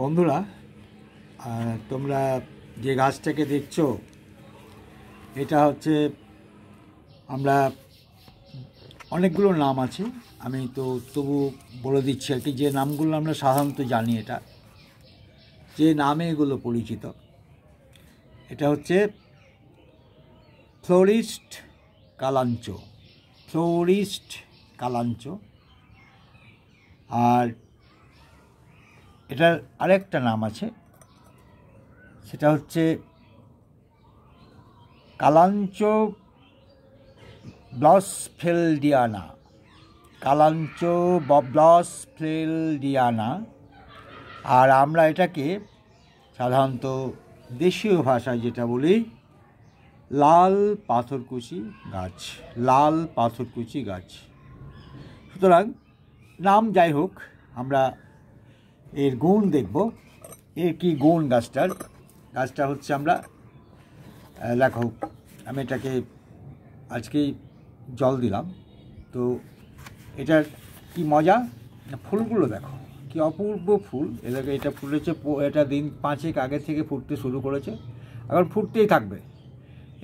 বন্ধুরা, তোমরা যে গাছটাকে দেখছো এটা হচ্ছে, আমরা অনেকগুলো নাম আছে, আমি তো তবু বলে দিচ্ছি আর কি, যে নামগুলো আমরা সাধারণত জানি, এটা যে নামে এগুলো পরিচিত। এটা হচ্ছে ফ্লোরিস্ট কালাঞ্চো, ফ্লোরিস্ট কালাঞ্চো। আর এটার আরেকটা নাম আছে, সেটা হচ্ছে কালাঞ্চো ব্লসফেলডিয়ানা, কালাঞ্চো ব্লসফেলডিয়ানা। আর আমরা এটাকে সাধারণত দেশীয় ভাষায় যেটা বলি, লাল পাথরকুচি গাছ, লাল পাথরকুচি গাছ। সুতরাং নাম যাই হোক, আমরা এর গুণ দেখব। এর কি গুণ গাছটার? গাছটা হচ্ছে, আমরা দেখো, আমি এটাকে আজকেই জল দিলাম, তো এটার কি মজা, ফুলগুলো দেখো কি অপূর্ব ফুল। এটাকে এটা ফুটেছে, এটা দিন 5 আগে থেকে ফুটতে শুরু করেছে, এখন ফুটতেই থাকবে।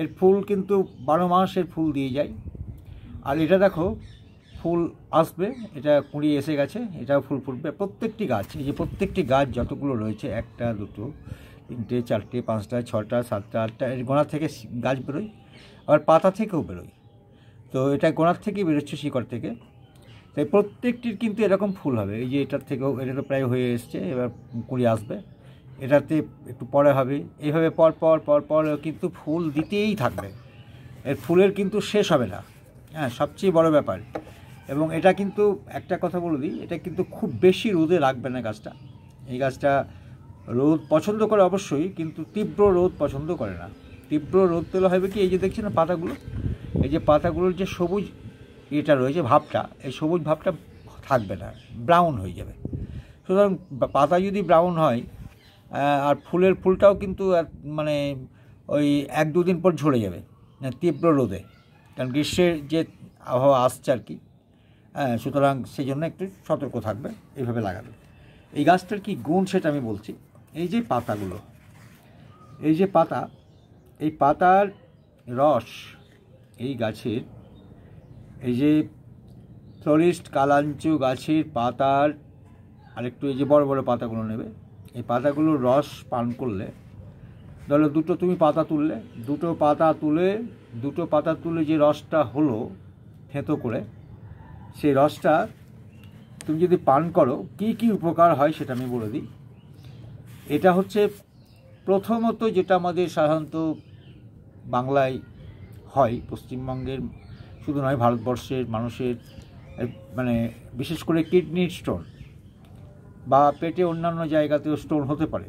এর ফুল কিন্তু 12 মাস এর ফুল দিয়ে যায়। আর এটা দেখো, ফুল আসবে, এটা কুঁড়ি এসে গেছে, এটাও ফুল ফুটবে। প্রত্যেকটি গাছ, এই যে প্রত্যেকটি গাছ যতগুলো রয়েছে, 1টা 2টো 3টে 4টে 5টা 6টা 7টা 8টা, এর গোড়া থেকে গাছ বেরোয়, আবার পাতা থেকেও বেরোয়। তো এটা গোড়ার থেকেই বেরোচ্ছে, শিকড় থেকে। তাই প্রত্যেকটির কিন্তু এরকম ফুল হবে। এই যে এটার থেকেও, এটা তো প্রায় হয়ে এসছে, এবার কুঁড়ি আসবে, এটাতে একটু পরে হবে, এইভাবে পর পর পর পর কিন্তু ফুল দিতেই থাকবে। এর ফুলের কিন্তু শেষ হবে না। হ্যাঁ, সবচেয়ে বড় ব্যাপার। এবং এটা কিন্তু একটা কথা বলে দিই, এটা কিন্তু খুব বেশি রোদে রাখবে না গাছটা। এই গাছটা রোদ পছন্দ করে অবশ্যই, কিন্তু তীব্র রোদ পছন্দ করে না। তীব্র রোদ পেলে হবে কি, এই যে দেখছি না পাতাগুলো, এই যে পাতাগুলোর যে সবুজ এটা রয়েছে, ভাবটা, এই সবুজ ভাবটা থাকবে না, ব্রাউন হয়ে যাবে। সুতরাং পাতা যদি ব্রাউন হয়, আর ফুলটাও কিন্তু মানে ওই 1-2 দিন পর ঝরে যাবে তীব্র রোদে, কারণ গ্রীষ্মের যে আবহাওয়া আসছে আর কি। সুতরাং সেই জন্য একটু সতর্ক থাকবে, এইভাবে লাগাবে। এই গাছটার কি গুণ সেটা আমি বলছি। এই যে পাতাগুলো, এই যে পাতা, এই পাতার রস, এই গাছের, এই যে ফ্লোরিস্ট কালাঞ্চো গাছের পাতার আরেকটু, এই যে বড় বড় পাতাগুলো নেবে, এই পাতাগুলোর রস পান করলে, ধরো দুটো তুমি পাতা তুললে, দুটো পাতা তুলে যে রসটা হলো থেঁতো করে, সেই রসটা তুমি যদি পান করো, কি কি উপকার হয় সেটা আমি বলে দিই। এটা হচ্ছে প্রথমত, যেটা আমাদের সাধারণত বাংলায় হয়, পশ্চিমবঙ্গের শুধু নয়, ভারতবর্ষের মানুষের, মানে বিশেষ করে কিডনির স্টোন বা পেটে অন্যান্য জায়গাতেও স্টোন হতে পারে।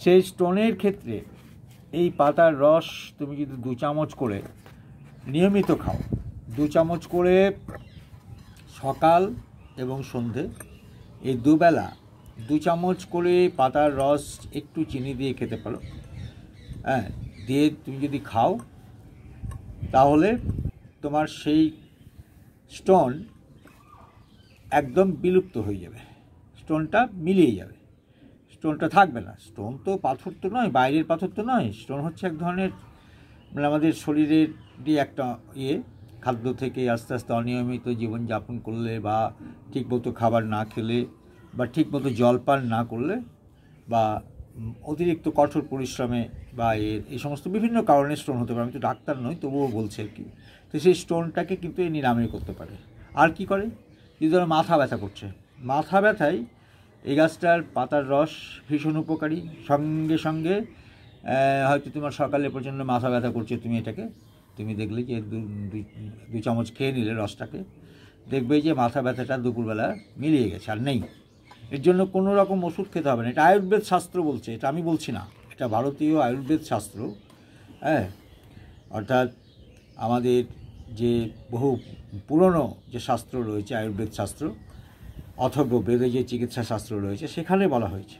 সেই স্টোনের ক্ষেত্রে এই পাতার রস তুমি যদি 2 চামচ করে নিয়মিত খাও, 2 চামচ করে সকাল এবং সন্ধে, এই দুবেলা 2 চামচ করে পাতার রস একটু চিনি দিয়ে খেতে পারো। দিয়ে তুমি যদি খাও, তাহলে তোমার সেই স্টোন একদম বিলুপ্ত হয়ে যাবে, স্টোনটা মিলিয়ে যাবে, স্টোনটা থাকবে না। স্টোন তো পাথর তো নয়, বাইরের পাথর তো নয়, স্টোন হচ্ছে এক ধরনের, মানে আমাদের শরীরের একটা খাদ্য থেকে আস্তে আস্তে অনিয়মিত জীবনযাপন করলে, বা ঠিকমতো খাবার না খেলে, বা ঠিকমতো জলপান না করলে, বা অতিরিক্ত কঠোর পরিশ্রমে, বা এই সমস্ত বিভিন্ন কারণে স্টোন হতে পারে। আমি তো ডাক্তার নই, তবুও বলছি আর কি। তো সেই স্টোনটাকে কিন্তু এই নিরাময় করতে পারে। আর কি করে, যদি ধরো মাথা ব্যথা করছে, মাথা ব্যথায় এই গাছটার পাতার রস ভীষণ উপকারী। সঙ্গে সঙ্গে হয়তো তোমার সকালে প্রচণ্ড মাথা ব্যথা করছে, তুমি দেখলে যে 2 চামচ খেয়ে নিলে রসটাকে, দেখবে যে মাথা ব্যথাটা দুপুরবেলা মিলিয়ে গেছে, আর নেই। এর জন্য কোনো রকম ওষুধ খেতে হবে না। এটা আয়ুর্বেদ শাস্ত্র বলছে, এটা আমি বলছি না, এটা ভারতীয় আয়ুর্বেদ শাস্ত্র। অর্থাৎ আমাদের যে বহু পুরনো যে শাস্ত্র রয়েছে, আয়ুর্বেদ শাস্ত্র, অথর্ব বেদে যে চিকিৎসা শাস্ত্র রয়েছে, সেখানে বলা হয়েছে।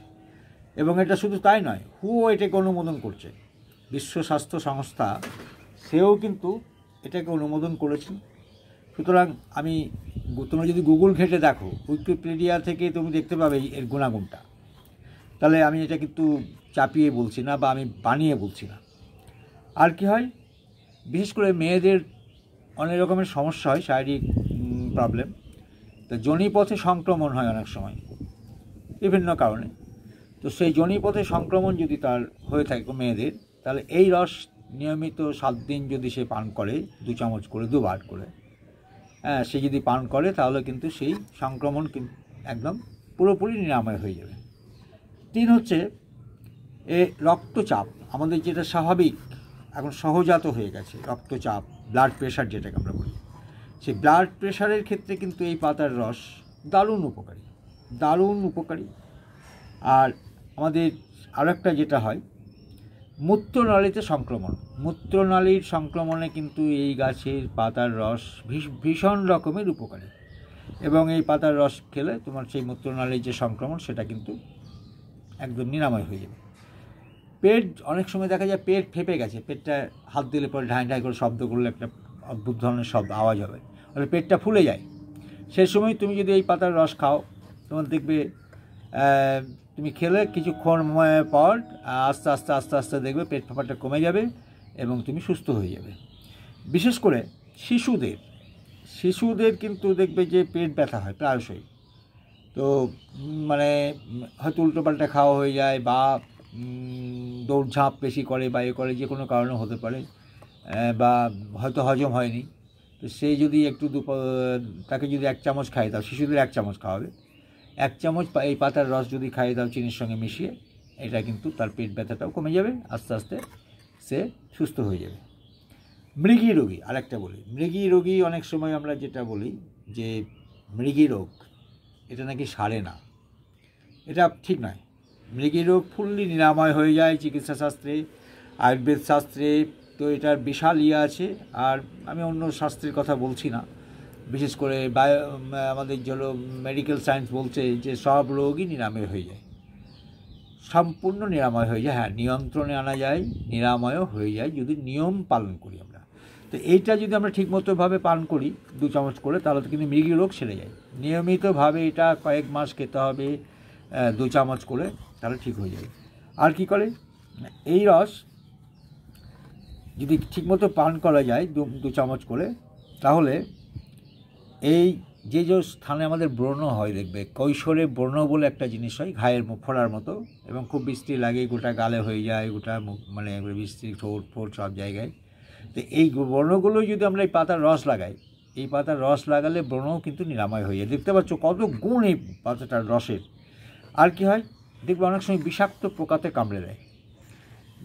এবং এটা শুধু তাই নয়, এটাকে অনুমোদন করছে, বিশ্ব স্বাস্থ্য সংস্থা, সেও কিন্তু এটাকে অনুমোদন করেছেন। সুতরাং তোমরা যদি গুগল ঘেঁটে দেখো, উইকিপিডিয়া থেকে তুমি দেখতে পাবে এর গুণাগুণটা। তাহলে আমি এটা কিন্তু চাপিয়ে বলছি না বা আমি বানিয়ে বলছি না। আর কি হয়, বিশেষ করে মেয়েদের অনেক রকমের সমস্যা হয়, শারীরিক প্রবলেম, তো যোনিপথে সংক্রমণ হয় অনেক সময় বিভিন্ন কারণে। তো সেই যোনিপথে সংক্রমণ যদি তার হয়ে থাকে মেয়েদের, তাহলে এই রস নিয়মিত 7 দিন যদি সে পান করে, 2 চামচ করে 2বার করে, হ্যাঁ, সে যদি পান করে তাহলে কিন্তু সেই সংক্রমণ একদম পুরোপুরি নিরাময় হয়ে যাবে। 3 হচ্ছে রক্তচাপ, আমাদের যেটা স্বাভাবিক এখন সহজাত হয়ে গেছে, রক্তচাপ, ব্লাড প্রেশার যেটাকে আমরা বলি, সেই ব্লাড প্রেশারের ক্ষেত্রে কিন্তু এই পাতার রস দারুণ উপকারী। আর আমাদের আরও একটা যেটা হয়, মূত্রনালীতে সংক্রমণ, মূত্রনালীর সংক্রমণে কিন্তু এই গাছের পাতার রস ভীষণ রকমের উপকারী, এবং এই পাতার রস খেলে তোমার সেই মূত্রনালীর যে সংক্রমণ সেটা কিন্তু একদম নিরাময় হয়ে যাবে। পেট, অনেক সময় দেখা যায় পেট ফেঁপে গেছে, পেটটা হাত দিলে পরে ঢাই ঢাই করে শব্দ করলে একটা অদ্ভুত ধরনের শব্দ আওয়াজ হবে, তাহলে পেটটা ফুলে যায়। সেই সময় তুমি যদি এই পাতার রস খাও, তোমার দেখবে তুমি খেলে কিছুক্ষণ পর আস্তে আস্তে দেখবে পেট ফাঁপাটা কমে যাবে এবং তুমি সুস্থ হয়ে যাবে। বিশেষ করে শিশুদের কিন্তু দেখবে যে পেট ব্যথা হয় প্রায়শই, তো মানে হয়তো উল্টোপাল্টা খাওয়া হয়ে যায় বা দৌড়ঝাঁপ বেশি করে বা করে, যে কোনো কারণে হতে পারে, বা হয়তো হজম হয়নি, তো সেই যদি একটু তাকে যদি 1 চামচ খাইয়ে দাও, শিশুদের 1 চামচ খাওয়াবে, 1 চামচ এই পাতার রস যদি খাইয়ে দাও চিনির সঙ্গে মিশিয়ে, এটা কিন্তু তার পেট ব্যথাটাও কমে যাবে, আস্তে আস্তে সে সুস্থ হয়ে যাবে। মৃগী রোগী, আরেকটা বলি, মৃগী রোগী অনেক সময় আমরা যেটা বলি যে মৃগী রোগ, এটা নাকি সারে না, এটা ঠিক নয়। মৃগী রোগ ফুললি নিরাময় হয়ে যায় চিকিৎসা শাস্ত্রে, আয়ুর্বেদ শাস্ত্রে, তো এটার বিশাল আছে। আর আমি অন্য শাস্ত্রের কথা বলছি না, বিশেষ করে আমাদের যেন মেডিকেল সায়েন্স বলছে যে সব রোগই নিরাময় হয়ে যায়, সম্পূর্ণ নিরাময় হয়ে যায়। হ্যাঁ, নিয়ন্ত্রণে আনা যায়, নিরাময়ও হয়ে যায় যদি নিয়ম পালন করি আমরা। তো এইটা যদি আমরা ঠিকমতোভাবে পান করি 2 চামচ করে, তাহলে তো কিন্তু মৃগী রোগ সেরে যায়। নিয়মিতভাবে এটা কয়েক মাস খেতে হবে 2 চামচ করে, তাহলে ঠিক হয়ে যাবে। আর কি করে, এই রস যদি ঠিকমতো পান করা যায় 2 চামচ করে, তাহলে এই যে স্থানে আমাদের ব্রণ হয়, দেখবে কৈশোরে ব্রণ বলে একটা জিনিস হয়, ঘায়ের ফোড়ার মতো, এবং খুব বৃষ্টি লাগে, গোটা গালে হয়ে যায়, গোটা মানে বৃষ্টি, ঠোঁট ফোট সব জায়গায়। তো এই ব্রণগুলো যদি আমরা এই পাতার রস লাগাই, এই পাতার রস লাগালে ব্রণও কিন্তু নিরাময় হয়ে যায়। দেখতে পাচ্ছ কত গুণ এই পাতাটার রসের। আর কি হয়, দেখবে অনেক সময় বিষাক্ত পোকাতে কামড়ে দেয়,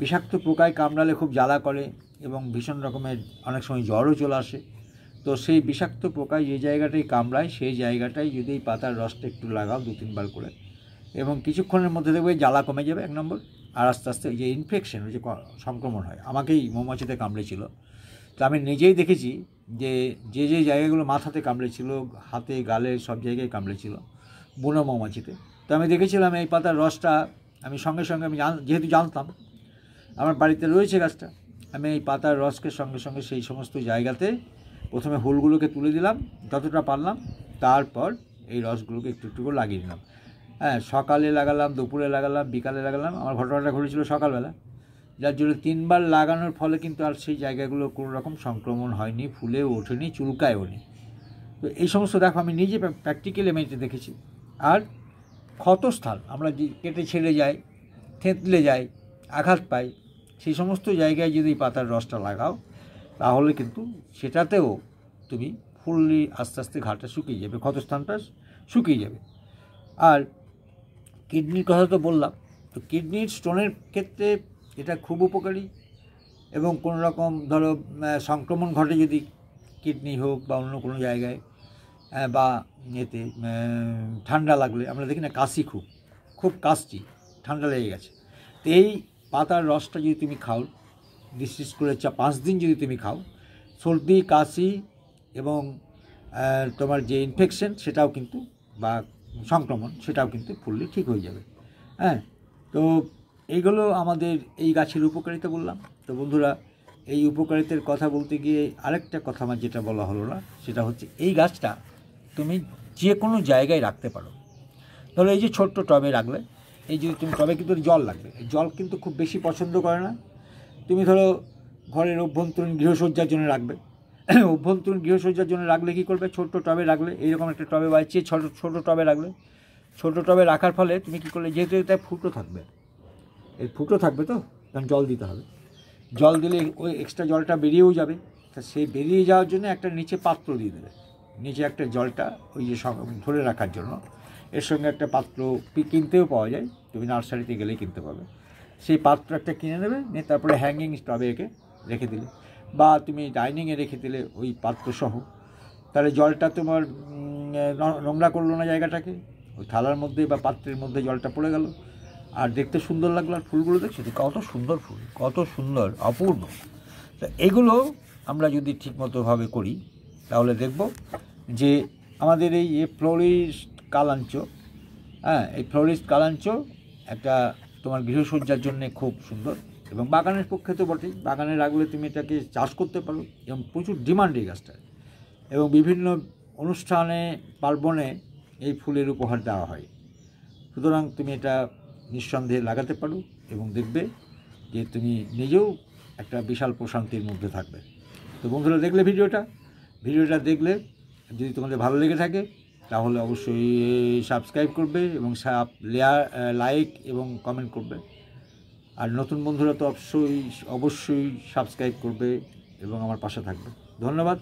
বিষাক্ত পোকায় কামড়ালে খুব জ্বালা করে এবং ভীষণ রকমের অনেক সময় জ্বরও চলে আসে। তো সেই বিষাক্ত পোকায় যে জায়গাটাই কামড়ায়, সেই জায়গাটায় যদি এই পাতার রসটা একটু লাগাও 2-3 বার করে, এবং কিছুক্ষণের মধ্যে দেখবে জ্বালা কমে যাবে 1 নম্বর। আর আস্তে আস্তে যে ইনফেকশন, যে সংক্রমণ হয়, আমাকেই মৌমাছিতে কামড়েছিল, তো আমি নিজেই দেখেছি যে যে জায়গাগুলো মাথাতে কামড়েছিল, হাতে গালে সব জায়গায় কামড়েছিল বুনো মৌমাছিতে, তো আমি দেখেছিলাম এই পাতার রসটা আমি সঙ্গে সঙ্গে, আমি যেহেতু জানতাম আমার বাড়িতে রয়েছে গাছটা, আমি এই পাতার রসকে সঙ্গে সঙ্গে সেই সমস্ত জায়গাতে প্রথমে হুলগুলোকে তুলে দিলাম যতটা পারলাম, তারপর এই রসগুলোকে একটু একটু করে লাগিয়ে দিলাম। হ্যাঁ, সকালে লাগালাম, দুপুরে লাগালাম, বিকালে লাগালাম। আমার ঘটনাটা ঘটেছিল সকালবেলা, যার জন্য 3 বার লাগানোর ফলে কিন্তু আর সেই জায়গাগুলো কোনো রকম সংক্রমণ হয়নি, ফুলেও ওঠেনি, চুলকায়ও নি। তো এই সমস্ত দেখো আমি নিজে প্র্যাকটিক্যালি আমি এটা দেখেছি। আর ক্ষতস্থান, আমরা যে কেটে ছেড়ে যাই, থেঁতলে যাই, আঘাত পাই, সেই সমস্ত জায়গায় যদি পাতার রসটা লাগাও, তাহলে কিন্তু সেটাতেও তুমি ফুললি আস্তে আস্তে ঘাটা শুকিয়ে যাবে, ক্ষতস্থানটা শুকিয়ে যাবে। আর কিডনির কথা তো বললাম, তো কিডনির স্টোনের ক্ষেত্রে এটা খুব উপকারী, এবং কোনো রকম ধরো সংক্রমণ ঘটে যদি, কিডনি হোক বা অন্য কোনো জায়গায়, বা এতে ঠান্ডা লাগলে, আমরা দেখি না কাশি, খুব কাশছি, ঠান্ডা লেগে গেছে, তো এই পাতার রসটা যদি তুমি খাও, বিশেষ করে 5 দিন যদি তুমি খাও, সর্দি, কাশি এবং তোমার যে ইনফেকশন সেটাও কিন্তু, বা সংক্রমণ সেটাও কিন্তু ফুললি ঠিক হয়ে যাবে। হ্যাঁ, তো এইগুলো আমাদের এই গাছের উপকারিতা বললাম। তো বন্ধুরা, এই উপকারিতার কথা বলতে গিয়ে আরেকটা কথা আমার যেটা বলা হলো না, সেটা হচ্ছে এই গাছটা তুমি যে কোনো জায়গায় রাখতে পারো। ধরো এই যে ছোট্ট টবে রাখলে, এই যদি তুমি টবে কিন্তু জল লাগবে, জল কিন্তু খুব বেশি পছন্দ করে না। তুমি ধরো ঘরের অভ্যন্তরীণ গৃহসজ্জার জন্য রাখবে, অভ্যন্তরীণ গৃহসজ্জার জন্য রাখলে কী করবে, ছোট্ট টবে রাখলে, এইরকম একটা টবে বাঁচিয়ে ছোটো টবে রাখলে, ছোটো টবে রাখার ফলে তুমি কী করলে, যেহেতু এটায় ফুটো থাকবে, এই ফুটো থাকবে তো, কারণ জল দিতে হবে, জল দিলে ওই এক্সট্রা জলটা বেরিয়েও যাবে। তা সেই বেরিয়ে যাওয়ার জন্য একটা নিচে পাত্র দিয়ে দেবে, নিচে একটা জলটা ওই যে ধরে রাখার জন্য, এর সঙ্গে একটা পাত্র কিনতেও পাওয়া যায়, তুমি নার্সারিতে গেলেই কিনতে পাবে। সেই পাত্র একটা কিনে নেবে, নিয়ে তারপরে হ্যাঙ্গিং টবে এঁকে রেখে দিলে, বা তুমি ডাইনিংয়ে রেখে দিলে ওই পাত্রসহ। তাহলে জলটা তোমার নোংরা করলো না জায়গাটাকে, ওই থালার মধ্যে বা পাত্রের মধ্যে জলটা পড়ে গেল, আর দেখতে সুন্দর লাগলো। আর ফুলগুলো দেখছো কত সুন্দর ফুল, কত সুন্দর, অপূর্ব। তা এগুলো আমরা যদি ঠিকমতোভাবে করি তাহলে দেখব যে আমাদের এই ফ্লোরিস্ট কালাঞ্চ, হ্যাঁ, এই ফ্লোরিস্ট কালাঞ্চ একটা তোমার গৃহসজ্জার জন্যে খুব সুন্দর, এবং বাগানের পক্ষে তো বটেই। বাগানে রাখলে তুমি এটাকে চাষ করতে পারো, এবং প্রচুর ডিমান্ড এই গাছটা, এবং বিভিন্ন অনুষ্ঠানে পার্বণে এই ফুলের উপহার দেওয়া হয়। সুতরাং তুমি এটা নিঃসন্দেহে লাগাতে পারো, এবং দেখবে যে তুমি নিজেও একটা বিশাল প্রশান্তির মধ্যে থাকবে। তো বন্ধুরা, দেখলে ভিডিওটা দেখলে যদি তোমাদের ভালো লেগে থাকে তাহলে অবশ্যই সাবস্ক্রাইব করবে, এবং লাইক এবং কমেন্ট করবে। আর নতুন বন্ধুরা তো অবশ্যই সাবস্ক্রাইব করবে এবং আমার পাশে থাকবে। ধন্যবাদ।